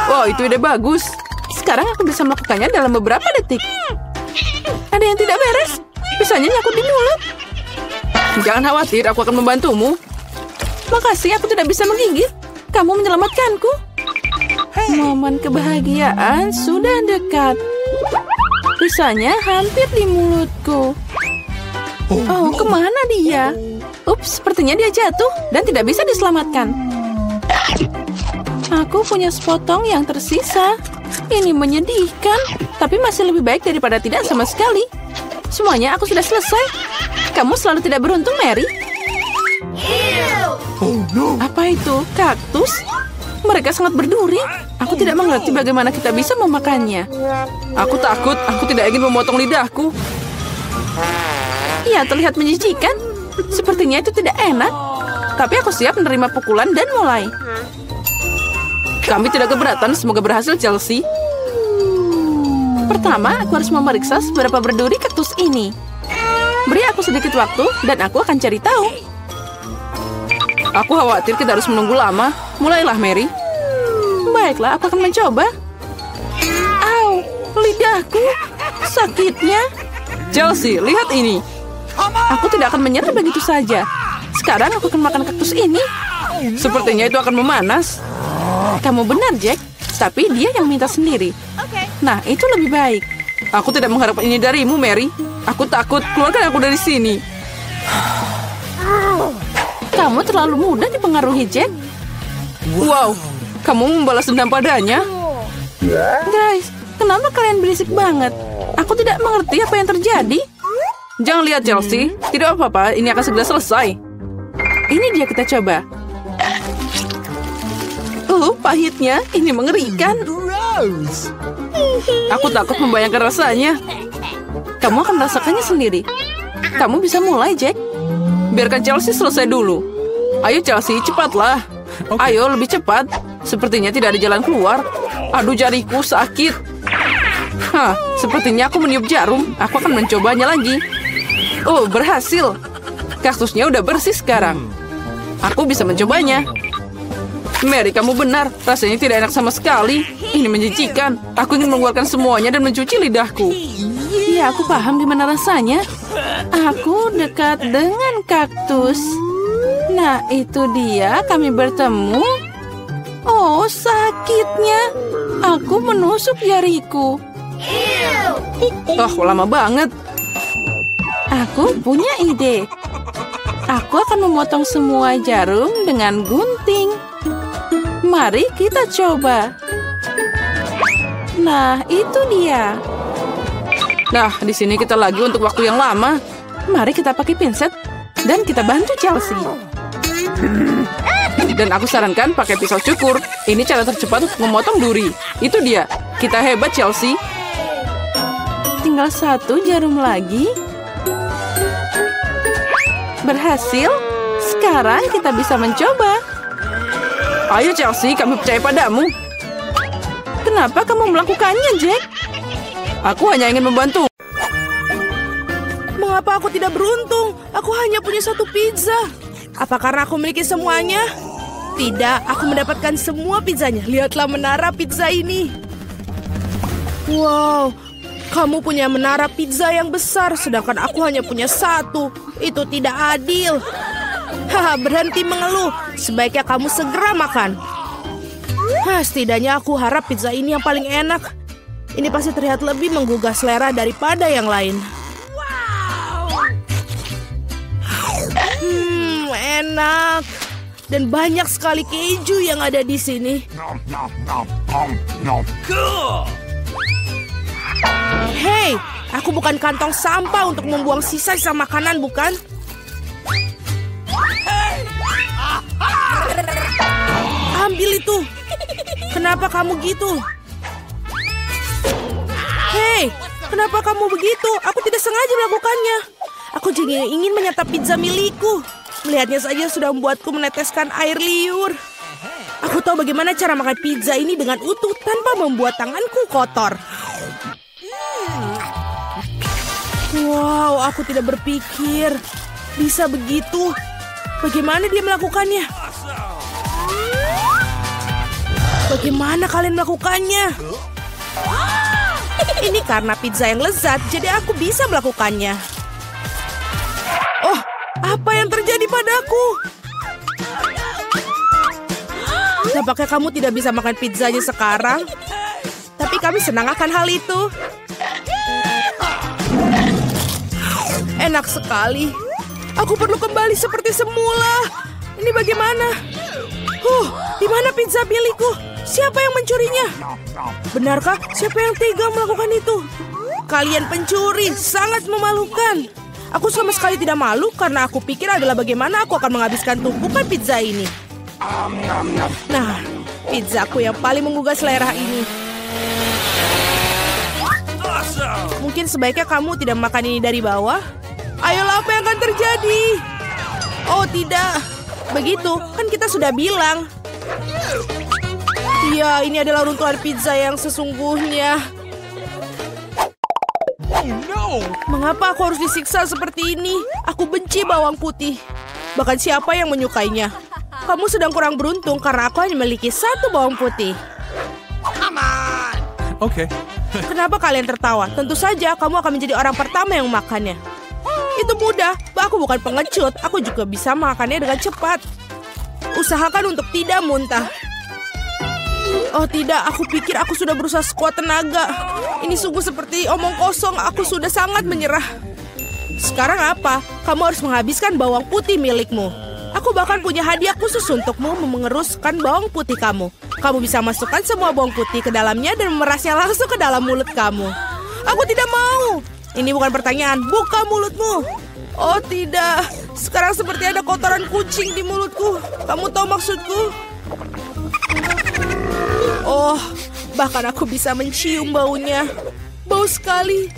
Wow, itu ide bagus. Sekarang aku bisa melakukannya dalam beberapa detik. Ada yang tidak beres. Pizzanya nyangkut di mulut. Jangan khawatir, aku akan membantumu. Makasih, aku tidak bisa menggigit. Kamu menyelamatkanku. Momen kebahagiaan sudah dekat. Pizzanya hampir di mulutku. Oh, kemana dia? Ups, sepertinya dia jatuh dan tidak bisa diselamatkan. Aku punya sepotong yang tersisa. Ini menyedihkan, tapi masih lebih baik daripada tidak sama sekali. Semuanya aku sudah selesai. Kamu selalu tidak beruntung, Mary. Apa itu? Kaktus? Mereka sangat berduri. Aku tidak mengerti bagaimana kita bisa memakannya. Aku takut, aku tidak ingin memotong lidahku. Iya, terlihat menjijikan. Sepertinya itu tidak enak. Tapi aku siap menerima pukulan dan mulai. Kami tidak keberatan, semoga berhasil, Chelsea. Pertama, aku harus memeriksa seberapa berduri kaktus ini. Beri aku sedikit waktu dan aku akan cari tahu. Aku khawatir kita harus menunggu lama. Mulailah, Mary. Baiklah, aku akan mencoba. Au, lidahku. Sakitnya. Chelsea, lihat ini. Aku tidak akan menyerah begitu saja. Sekarang aku akan makan kaktus ini. Sepertinya itu akan memanas. Kamu benar, Jack. Tapi dia yang minta sendiri. Nah, itu lebih baik. Aku tidak mengharapkan ini darimu, Mary. Aku takut. Keluarkan aku dari sini. Kamu terlalu mudah dipengaruhi, Jack. Wow, kamu membalas dendam padanya. Guys, kenapa kalian berisik banget? Aku tidak mengerti apa yang terjadi. Jangan lihat, Chelsea. Tidak apa-apa, ini akan segera selesai. Ini dia, kita coba. Pahitnya. Ini mengerikan. Aku takut membayangkan rasanya. Kamu akan merasakannya sendiri. Kamu bisa mulai, Jack. Biarkan Chelsea selesai dulu. Ayo, Chelsea, cepatlah. Ayo, lebih cepat. Sepertinya tidak ada jalan keluar. Aduh, jariku sakit. Hah, sepertinya aku meniup jarum. Aku akan mencobanya lagi. Oh, berhasil. Kaktusnya udah bersih sekarang. Aku bisa mencobanya. Mary, kamu benar. Rasanya tidak enak sama sekali. Ini menjijikan. Aku ingin mengeluarkan semuanya dan mencuci lidahku. Ya, aku paham gimana rasanya. Aku dekat dengan kaktus. Nah, itu dia. Kami bertemu. Oh, sakitnya. Aku menusuk jariku. Oh, lama banget. Aku punya ide. Aku akan memotong semua jarum dengan gunting. Mari kita coba. Nah, itu dia. Nah, di sini kita lagi untuk waktu yang lama. Mari kita pakai pinset dan kita bantu Chelsea. Dan aku sarankan pakai pisau cukur. Ini cara tercepat untuk memotong duri. Itu dia. Kita hebat, Chelsea. Tinggal 1 jarum lagi. Berhasil. Sekarang kita bisa mencoba. Ayo, Chelsea, kami percaya padamu. Kenapa kamu melakukannya, Jack? Aku hanya ingin membantu. Mengapa aku tidak beruntung? Aku hanya punya 1 pizza. Apa karena aku memiliki semuanya? Tidak, aku mendapatkan semua pizzanya. Lihatlah menara pizza ini. Wow, kamu punya menara pizza yang besar, sedangkan aku hanya punya 1. Itu tidak adil. Haha, berhenti mengeluh. Sebaiknya kamu segera makan. Setidaknya aku harap pizza ini yang paling enak. Ini pasti terlihat lebih menggugah selera daripada yang lain. Enak. Dan banyak sekali keju yang ada di sini. Hei, aku bukan kantong sampah untuk membuang sisa-sisa makanan, bukan? Ambil itu. Kenapa kamu gitu? Hei, kenapa kamu begitu? Aku tidak sengaja melakukannya. Aku juga ingin menyantap pizza milikku. Melihatnya saja sudah membuatku meneteskan air liur. Aku tahu bagaimana cara makan pizza ini dengan utuh tanpa membuat tanganku kotor. Wow, aku tidak berpikir bisa begitu. Bagaimana dia melakukannya? Bagaimana kalian melakukannya? Ini karena pizza yang lezat, jadi aku bisa melakukannya. Oh, apa yang terjadi padaku? Nampaknya kamu tidak bisa makan pizzanya sekarang. Tapi kami senang akan hal itu. Enak sekali. Aku perlu kembali seperti semula. Ini bagaimana? Di mana pizza milikku? Siapa yang mencurinya? Benarkah? Siapa yang tega melakukan itu? Kalian pencuri, sangat memalukan. Aku sama sekali tidak malu karena aku pikir adalah bagaimana aku akan menghabiskan tumpukan pizza ini. Nah, pizzaku yang paling menggugah selera ini. Mungkin sebaiknya kamu tidak makan ini dari bawah. Ayolah, apa yang akan terjadi? Oh, tidak. Begitu, kan kita sudah bilang. Iya, ini adalah runtuhan pizza yang sesungguhnya. Mengapa aku harus disiksa seperti ini? Aku benci bawang putih. Bahkan siapa yang menyukainya? Kamu sedang kurang beruntung karena aku hanya memiliki 1 bawang putih. Oke. Kenapa kalian tertawa? Tentu saja kamu akan menjadi orang pertama yang memakannya. Itu mudah. Aku bukan pengecut. Aku juga bisa makannya dengan cepat. Usahakan untuk tidak muntah. Oh tidak, aku pikir aku sudah berusaha sekuat tenaga. Ini sungguh seperti omong kosong. Aku sudah sangat menyerah. Sekarang apa? Kamu harus menghabiskan bawang putih milikmu. Aku bahkan punya hadiah khusus untukmu mengeruskan bawang putih kamu. Kamu bisa masukkan semua bawang putih ke dalamnya dan memerasnya langsung ke dalam mulut kamu. Aku tidak mau. Ini bukan pertanyaan, buka mulutmu. Oh tidak, sekarang seperti ada kotoran kucing di mulutku. Kamu tahu maksudku? Oh, bahkan aku bisa mencium baunya. Bau sekali.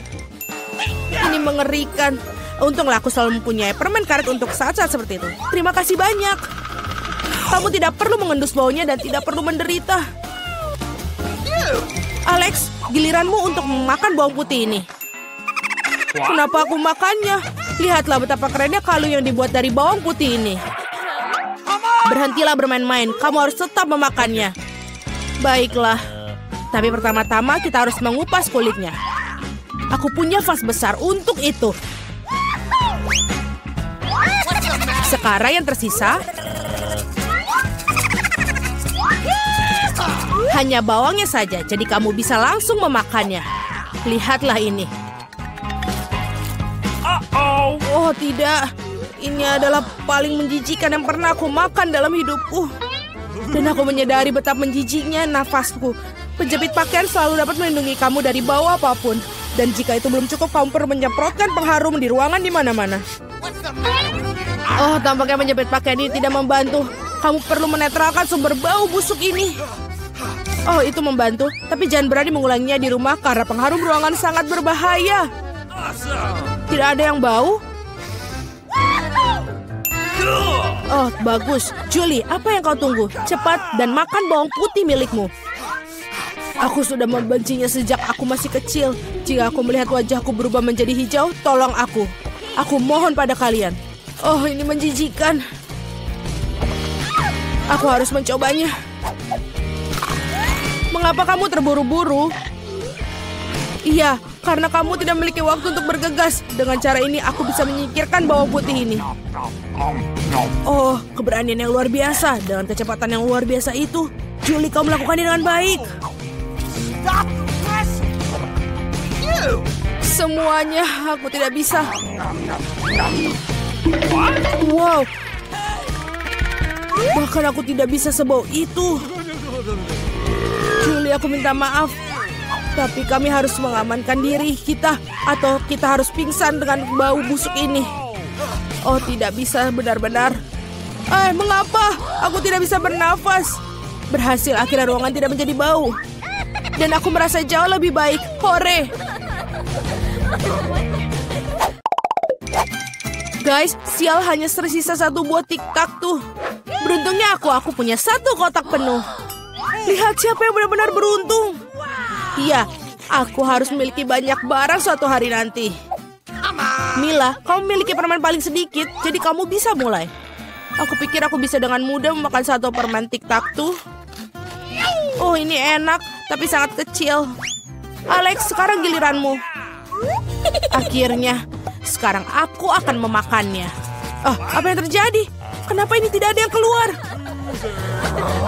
Ini mengerikan. Untunglah aku selalu mempunyai permen karet untuk saat-saat seperti itu. Terima kasih banyak. Kamu tidak perlu mengendus baunya dan tidak perlu menderita. Alex, giliranmu untuk memakan bawang putih ini. Kenapa aku makannya? Lihatlah betapa kerennya kalung yang dibuat dari bawang putih ini. Berhentilah bermain-main. Kamu harus tetap memakannya. Baiklah. Tapi pertama-tama kita harus mengupas kulitnya. Aku punya vas besar untuk itu. Sekarang yang tersisa hanya bawangnya saja, jadi kamu bisa langsung memakannya. Lihatlah ini. Oh tidak, ini adalah paling menjijikan yang pernah aku makan dalam hidupku. Dan aku menyadari betapa menjijiknya nafasku. Penjepit pakaian selalu dapat melindungi kamu dari bau apapun. Dan jika itu belum cukup, kamu perlu menyemprotkan pengharum di ruangan di mana-mana. Oh, tampaknya menjepit pakaian ini tidak membantu. Kamu perlu menetralkan sumber bau busuk ini. Oh, itu membantu. Tapi jangan berani mengulanginya di rumah karena pengharum ruangan sangat berbahaya. Tidak ada yang bau? Oh, bagus. Julie, apa yang kau tunggu? Cepat dan makan bawang putih milikmu. Aku sudah membencinya sejak aku masih kecil. Jika aku melihat wajahku berubah menjadi hijau, tolong aku. Aku mohon pada kalian. Oh, ini menjijikan. Aku harus mencobanya. Mengapa kamu terburu-buru? Iya, karena kamu tidak memiliki waktu untuk bergegas. Dengan cara ini, aku bisa menyingkirkan bawang putih ini. Oh, keberanian yang luar biasa. Dengan kecepatan yang luar biasa itu, Julie, kau melakukannya dengan baik. Semuanya, aku tidak bisa. Wow. Bahkan aku tidak bisa sebau itu. Julie, aku minta maaf. Tapi kami harus mengamankan diri kita. Atau kita harus pingsan dengan bau busuk ini. Oh, tidak bisa benar-benar. Mengapa? Aku tidak bisa bernafas. Berhasil, akhirnya ruangan tidak menjadi bau. Dan aku merasa jauh lebih baik. Hore! Guys, sial, hanya tersisa satu buah tiktak tuh. Beruntungnya aku punya satu kotak penuh. Lihat siapa yang benar-benar beruntung. Iya, aku harus memiliki banyak barang suatu hari nanti. Mila, kamu memiliki permen paling sedikit, jadi kamu bisa mulai. Aku pikir aku bisa dengan mudah memakan satu permen tiktak tuh. Oh, ini enak, tapi sangat kecil. Alex, sekarang giliranmu. Akhirnya, sekarang aku akan memakannya. Oh, apa yang terjadi? Kenapa ini tidak ada yang keluar?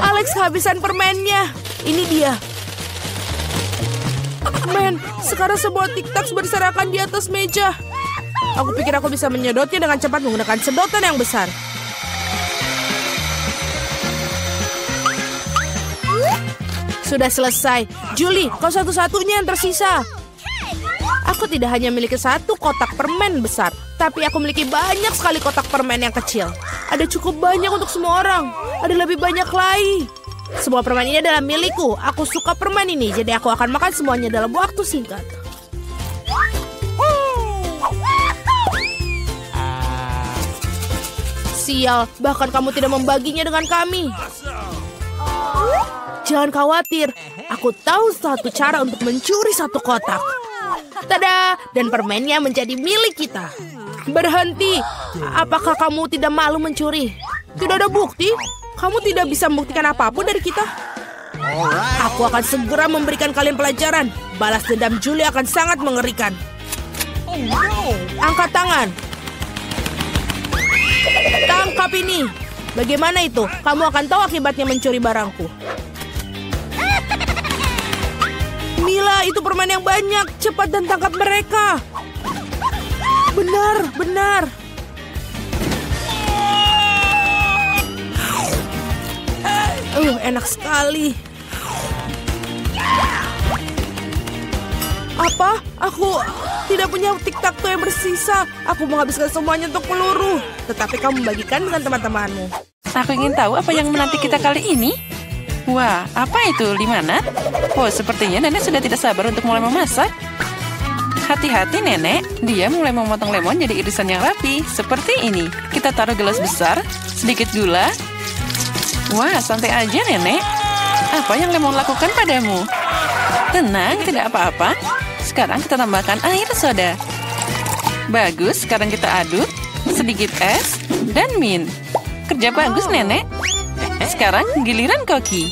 Alex kehabisan permennya. Ini dia. Men, sekarang sebuah tiktak berserakan di atas meja. Aku pikir aku bisa menyedotnya dengan cepat menggunakan sedotan yang besar. Sudah selesai. Julie, kau satu-satunya yang tersisa. Aku tidak hanya memiliki satu kotak permen besar, tapi aku memiliki banyak sekali kotak permen yang kecil. Ada cukup banyak untuk semua orang. Ada lebih banyak lagi. Semua permen ini adalah milikku. Aku suka permen ini, jadi aku akan makan semuanya dalam waktu singkat. Sial, bahkan kamu tidak membaginya dengan kami. Jangan khawatir, aku tahu satu cara untuk mencuri satu kotak. Tada! Dan permennya menjadi milik kita. Berhenti! Apakah kamu tidak malu mencuri? Tidak ada bukti. Kamu tidak bisa membuktikan apapun dari kita. Aku akan segera memberikan kalian pelajaran. Balas dendam Julie akan sangat mengerikan. Angkat tangan. Tangkap ini. Bagaimana itu? Kamu akan tahu akibatnya mencuri barangku. Mila, itu permen yang banyak. Cepat dan tangkap mereka. Benar, benar. Enak sekali. Apa? Aku tidak punya tiktak-tuk yang bersisa. Aku menghabiskan semuanya untuk peluru. Tetapi kamu membagikan dengan teman-temanmu. Aku ingin tahu apa yang menanti kita kali ini. Wah, apa itu? Di mana? Oh, sepertinya nenek sudah tidak sabar untuk mulai memasak. Hati-hati, nenek. Dia mulai memotong lemon jadi irisan yang rapi. Seperti ini. Kita taruh gelas besar, sedikit gula. Wah, santai aja, nenek. Apa yang lemon lakukan padamu? Tenang, tidak apa-apa. Sekarang kita tambahkan air soda. Bagus, sekarang kita aduk. Sedikit es dan mint. Kerja bagus, nenek. Sekarang giliran Koki.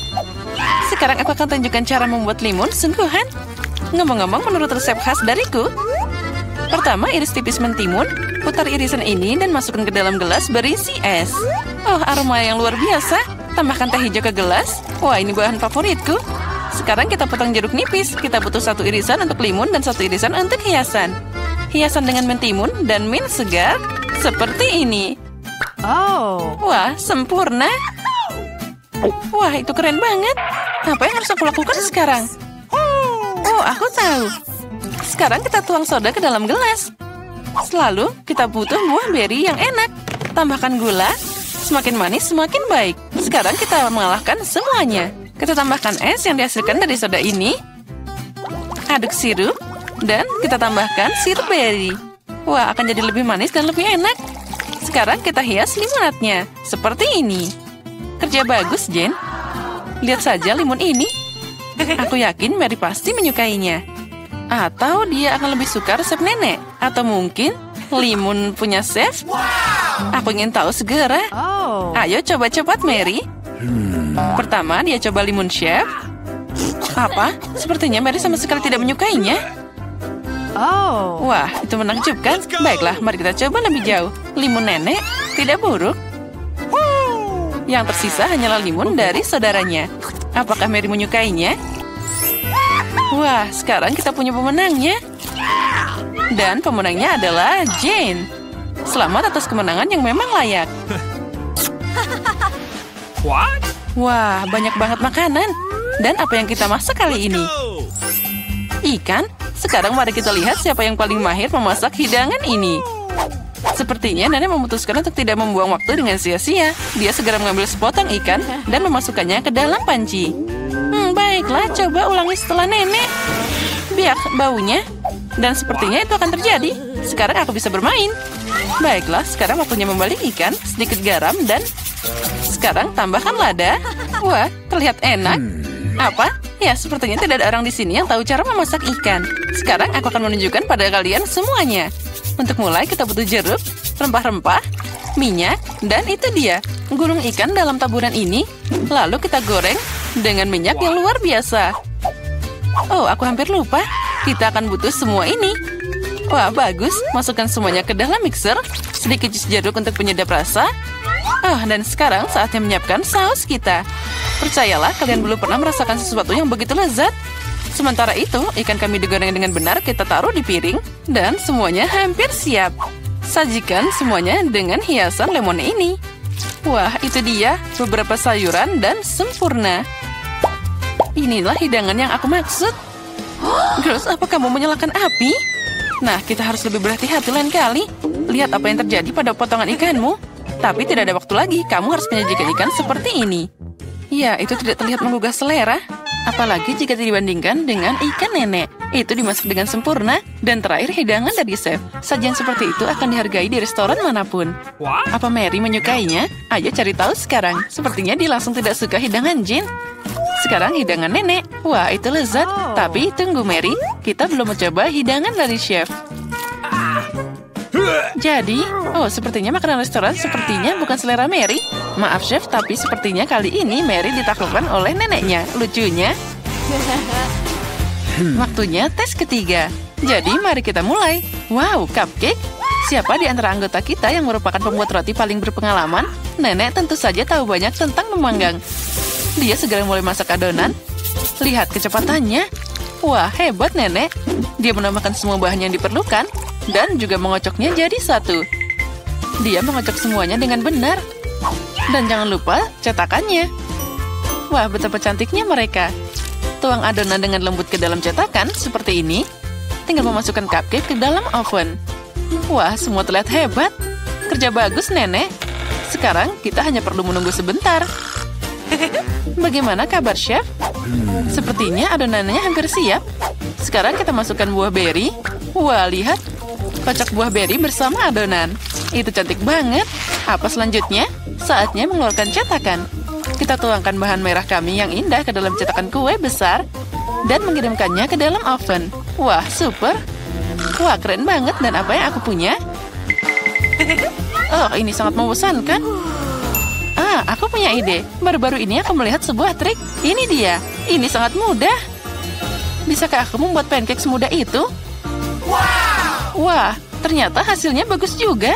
Sekarang aku akan tunjukkan cara membuat limun sungguhan. Ngomong-ngomong, menurut resep khas dariku. Pertama, iris tipis mentimun. Putar irisan ini dan masukkan ke dalam gelas berisi es. Oh, aroma yang luar biasa. Tambahkan teh hijau ke gelas. Wah, ini bahan favoritku. Sekarang kita potong jeruk nipis. Kita butuh satu irisan untuk limun dan satu irisan untuk hiasan. hiasan dengan mentimun dan mint segar seperti ini. Wah, sempurna. Wah, itu keren banget. Apa yang harus aku lakukan sekarang? Oh, aku tahu. Sekarang kita tuang soda ke dalam gelas. Selalu kita butuh buah beri yang enak. Tambahkan gula. Semakin manis, semakin baik. Sekarang kita mengalahkan semuanya. Kita tambahkan es yang dihasilkan dari soda ini. Aduk sirup. Dan kita tambahkan sirup beri. Wah, akan jadi lebih manis dan lebih enak. Sekarang kita hias limonadnya. Seperti ini. Kerja bagus, Jen. Lihat saja limun ini. Aku yakin Mary pasti menyukainya. Atau dia akan lebih suka resep nenek. Atau mungkin limun punya chef. Aku ingin tahu segera. Ayo coba cepat, Mary. Pertama, dia coba limun chef. Apa? Sepertinya Mary sama sekali tidak menyukainya. Wah, itu menakjubkan. Baiklah, mari kita coba lebih jauh. Limun nenek tidak buruk. Yang tersisa hanyalah limun dari saudaranya. Apakah Mary menyukainya? Wah, sekarang kita punya pemenangnya. Dan pemenangnya adalah Jane. Selamat atas kemenangan yang memang layak. Wah, banyak banget makanan. Dan apa yang kita masak kali ini? Ikan? Sekarang mari kita lihat siapa yang paling mahir memasak hidangan ini. Sepertinya nenek memutuskan untuk tidak membuang waktu dengan sia-sia. Dia segera mengambil sepotong ikan dan memasukkannya ke dalam panci. Baiklah, coba ulangi setelah nenek. Biar baunya. Dan sepertinya itu akan terjadi. Sekarang aku bisa bermain. Baiklah, sekarang waktunya membalik ikan, sedikit garam, dan sekarang tambahkan lada. Wah, terlihat enak. Apa? Ya, sepertinya tidak ada orang di sini yang tahu cara memasak ikan. Sekarang aku akan menunjukkan pada kalian semuanya. Untuk mulai, kita butuh jeruk, rempah-rempah, minyak, dan itu dia. Gulung ikan dalam taburan ini, lalu kita goreng dengan minyak yang luar biasa. Oh, aku hampir lupa. Kita akan butuh semua ini. Wah, bagus. Masukkan semuanya ke dalam mixer. Sedikit jus jeruk untuk penyedap rasa. Dan sekarang saatnya menyiapkan saus kita. Percayalah, kalian belum pernah merasakan sesuatu yang begitu lezat. Sementara itu, ikan kami digoreng dengan benar, kita taruh di piring. Dan semuanya hampir siap. Sajikan semuanya dengan hiasan lemon ini. Wah, itu dia. Beberapa sayuran dan sempurna. Inilah hidangan yang aku maksud. Girls, apa kamu menyalakan api? Nah, kita harus lebih berhati-hati lain kali. Lihat apa yang terjadi pada potongan ikanmu. Tapi tidak ada waktu lagi, kamu harus menyajikan ikan seperti ini. Ya, itu tidak terlihat menggugah selera. Apalagi jika dibandingkan dengan ikan nenek. Itu dimasak dengan sempurna. Dan terakhir, hidangan dari chef. Sajian seperti itu akan dihargai di restoran manapun. Apa Mary menyukainya? Ayo cari tahu sekarang. Sepertinya dia langsung tidak suka hidangan Jin. Sekarang hidangan nenek. Wah, itu lezat. Tapi tunggu Mary, kita belum mencoba hidangan dari chef. Jadi, sepertinya makanan restoran sepertinya bukan selera Mary. Maaf chef, tapi sepertinya kali ini Mary ditaklukkan oleh neneknya. Lucunya. Waktunya tes ketiga. Jadi mari kita mulai. Wow, cupcake. Siapa di antara anggota kita yang merupakan pembuat roti paling berpengalaman? Nenek tentu saja tahu banyak tentang memanggang. Dia segera mulai masak adonan. Lihat kecepatannya. Wah, hebat nenek. Dia menambahkan semua bahan yang diperlukan. Dan juga mengocoknya jadi satu. Dia mengocok semuanya dengan benar. Dan jangan lupa cetakannya. Wah, betapa cantiknya mereka. Tuang adonan dengan lembut ke dalam cetakan seperti ini. Tinggal memasukkan cupcake ke dalam oven. Wah, semua terlihat hebat. Kerja bagus, nenek. Sekarang kita hanya perlu menunggu sebentar. Bagaimana kabar, chef? Sepertinya adonannya hampir siap. Sekarang kita masukkan buah beri. Wah, lihat. Kocok buah beri bersama adonan. Itu cantik banget. Apa selanjutnya? Saatnya mengeluarkan cetakan. Kita tuangkan bahan merah kami yang indah ke dalam cetakan kue besar. Dan mengirimkannya ke dalam oven. Wah, super. Wah, keren banget. Dan apa yang aku punya? Ini sangat membosankan. Aku punya ide. Baru-baru ini aku melihat sebuah trik. Ini dia. Ini sangat mudah. Bisakah aku membuat pancake semudah itu? Wah, ternyata hasilnya bagus juga.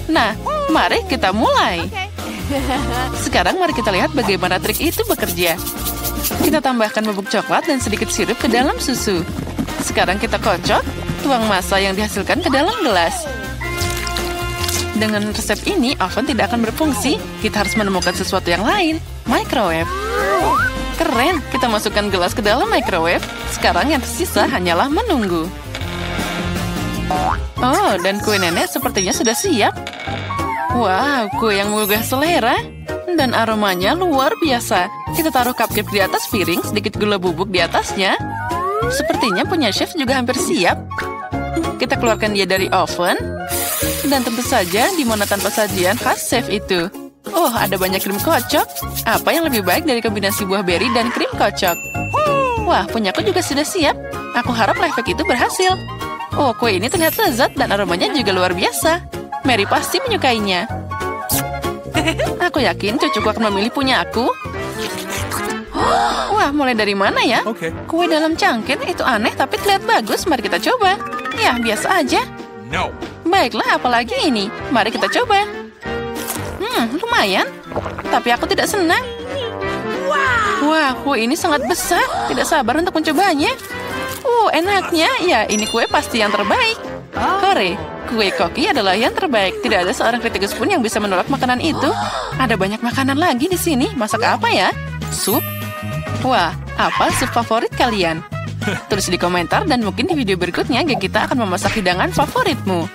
Nah, mari kita mulai. Sekarang mari kita lihat bagaimana trik itu bekerja. Kita tambahkan bubuk coklat dan sedikit sirup ke dalam susu. Sekarang kita kocok. tuang massa yang dihasilkan ke dalam gelas. Dengan resep ini, oven tidak akan berfungsi. Kita harus menemukan sesuatu yang lain. Microwave. Keren, kita masukkan gelas ke dalam microwave. Sekarang yang tersisa hanyalah menunggu. Oh, dan kue nenek sepertinya sudah siap. Wow, kue yang menggugah selera. Dan aromanya luar biasa. Kita taruh cupcake di atas piring, sedikit gula bubuk di atasnya. Sepertinya punya chef juga hampir siap. Kita keluarkan dia dari oven. Dan tentu saja, di mana tanpa sajian khas chef itu. Oh, ada banyak krim kocok. Apa yang lebih baik dari kombinasi buah beri dan krim kocok? Wah, punyaku juga sudah siap. Aku harap life hack itu berhasil. Oh, kue ini terlihat lezat dan aromanya juga luar biasa. Mary pasti menyukainya. Aku yakin cucuku akan memilih punya aku. Wah, mulai dari mana ya? Okay. Kue dalam cangkir itu aneh tapi terlihat bagus. Mari kita coba. Ya, biasa aja. No. Baiklah, apalagi ini. Mari kita coba. Lumayan. Tapi aku tidak senang. Wah, kue ini sangat besar. Tidak sabar untuk mencobanya. Enaknya. Ya, ini kue pasti yang terbaik. Hore, kue koki adalah yang terbaik. Tidak ada seorang kritikus pun yang bisa menolak makanan itu. Ada banyak makanan lagi di sini. Masak apa ya? Sup? Wah, apa sup favorit kalian? Tulis di komentar dan mungkin di video berikutnya kita akan memasak hidangan favoritmu.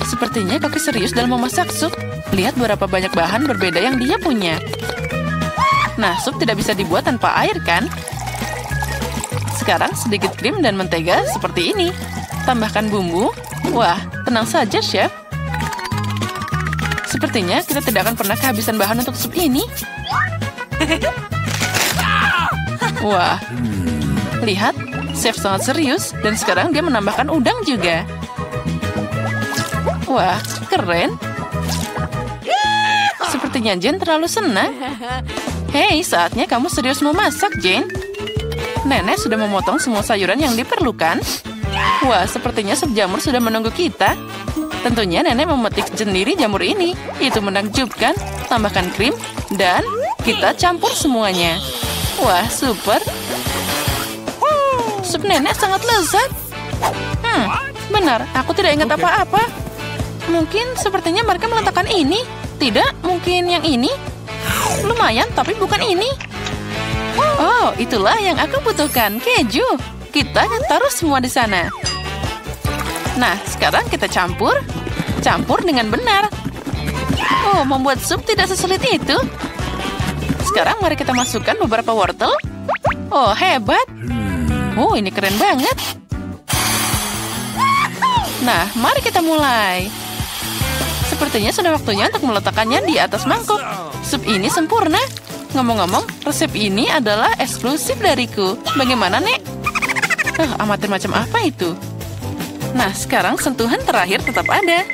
Sepertinya Koki serius dalam memasak sup. Lihat berapa banyak bahan berbeda yang dia punya. Nah, sup tidak bisa dibuat tanpa air kan? Sekarang sedikit krim dan mentega seperti ini. Tambahkan bumbu. Wah, tenang saja, chef. Sepertinya kita tidak akan pernah kehabisan bahan untuk sup ini. Wah, lihat, chef sangat serius dan sekarang dia menambahkan udang juga. Wah, keren. Sepertinya Jane terlalu senang. Hei, saatnya kamu serius memasak, Jane. Nenek sudah memotong semua sayuran yang diperlukan. Wah, sepertinya sup jamur sudah menunggu kita. Tentunya nenek memetik sendiri jamur ini. Itu menakjubkan. Tambahkan krim dan kita campur semuanya. Wah, super. Sup nenek sangat lezat. Benar, aku tidak ingat apa-apa. Mungkin sepertinya mereka meletakkan ini. Tidak, mungkin yang ini. Lumayan, tapi bukan ini. Oh, itulah yang aku butuhkan, keju. Kita taruh semua di sana. Nah, sekarang kita campur. Campur dengan benar. Oh, membuat sup tidak sesulit itu. Sekarang mari kita masukkan beberapa wortel. Oh, hebat. Oh, ini keren banget. Nah, mari kita mulai. Sepertinya sudah waktunya untuk meletakkannya di atas mangkuk. Sup ini sempurna. Ngomong-ngomong, resep ini adalah eksklusif dariku. Bagaimana, Nek? Amatir macam apa itu? Nah, sekarang sentuhan terakhir tetap ada.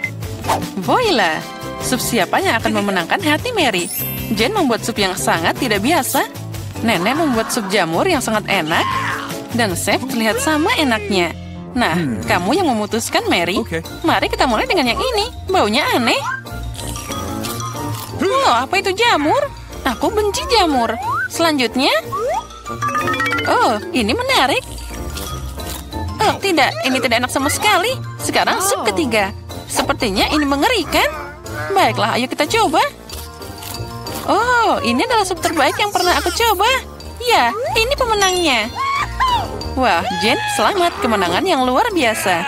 Voila! Sup siapa yang akan memenangkan hati Mary? Jane membuat sup yang sangat tidak biasa. Nenek membuat sup jamur yang sangat enak. Dan chef terlihat sama enaknya. Nah, kamu yang memutuskan, Mary. Okay. Mari kita mulai dengan yang ini. Baunya aneh. Oh, apa itu jamur? Aku benci jamur. Selanjutnya. Oh, ini menarik. Oh, tidak. Ini tidak enak sama sekali. Sekarang sup ketiga. Sepertinya ini mengerikan. Baiklah, ayo kita coba. Oh, ini adalah sup terbaik yang pernah aku coba. Ya, ini pemenangnya. Wah, Jane, selamat. Kemenangan yang luar biasa.